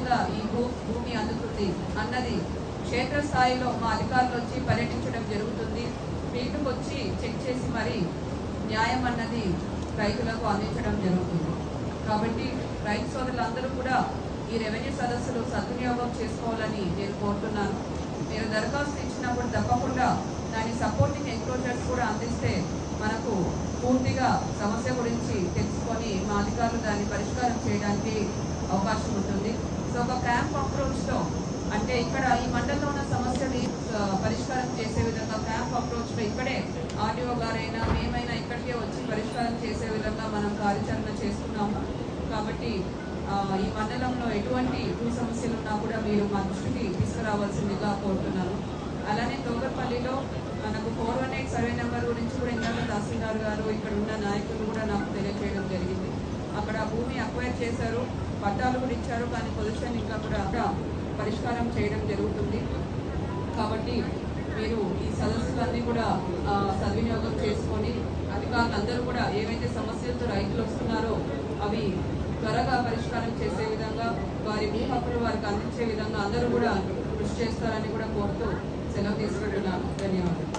విధంగా ఈ భూమి అందుతుంది అన్నది క్షేత్రస్థాయిలో మా అధికారులు వచ్చి పర్యటించడం జరుగుతుంది. ఫీల్డ్కి వచ్చి చెక్ చేసి మరి న్యాయం అన్నది రైతులకు అందించడం జరుగుతుంది. కాబట్టి రైతు సోదరులందరూ కూడా ఈ రెవెన్యూ సదస్సులు సద్వినియోగం చేసుకోవాలని నేను కోరుతున్నాను. మీరు దరఖాస్తు ఇచ్చినప్పుడు తప్పకుండా దాని సపోర్టింగ్ ఎంక్రోచర్స్ కూడా అందిస్తే మనకు పూర్తిగా సమస్య గురించి తెలుసుకొని మా అధికారులు దాన్ని పరిష్కారం చేయడానికి అవకాశం ఉంటుంది. సో ఒక క్యాంప్ అప్రోచ్లో అంటే ఇక్కడ ఈ మండలంలో ఉన్న సమస్యని పరిష్కారం చేసే విధంగా క్యాంప్ అప్రోచ్లో ఇక్కడే ఆర్డీఓ గారైనా మేమైనా ఇక్కడికే వచ్చి పరిష్కారం చేసే విధంగా మనం కార్యాచరణ చేస్తున్నాము. కాబట్టి ఈ మండలంలో ఎటువంటి భూ సమస్యలు ఉన్నా కూడా మీరు మా దృష్టికి తీసుకురావాల్సిందిగా కోరుతున్నాను. అలానే తోగపల్లిలో మనకు 418 సర్వే నెంబర్ గురించి కూడా ఇందాక తహసీల్దార్ గారు ఇక్కడ ఉన్న నాయకులు కూడా నాకు తెలియజేయడం జరిగింది. అక్కడ భూమి అక్వైర్ చేశారు, పట్టాలు కూడా ఇచ్చారు, కానీ పొజిషన్ ఇంకా కూడా పరిష్కారం చేయడం జరుగుతుంది. కాబట్టి మీరు ఈ సదస్సులన్నీ కూడా సద్వినియోగం చేసుకొని అధికారులందరూ కూడా ఏవైతే సమస్యలతో రైతులు వస్తున్నారో అవి త్వరగా పరిష్కారం చేసే విధంగా వారి భూ హక్కులు వారికి అందించే విధంగా అందరూ కూడా కృషి చేస్తారని కూడా కోరుతూ సెలవు తీసుకుంటున్నాను. ధన్యవాదాలు.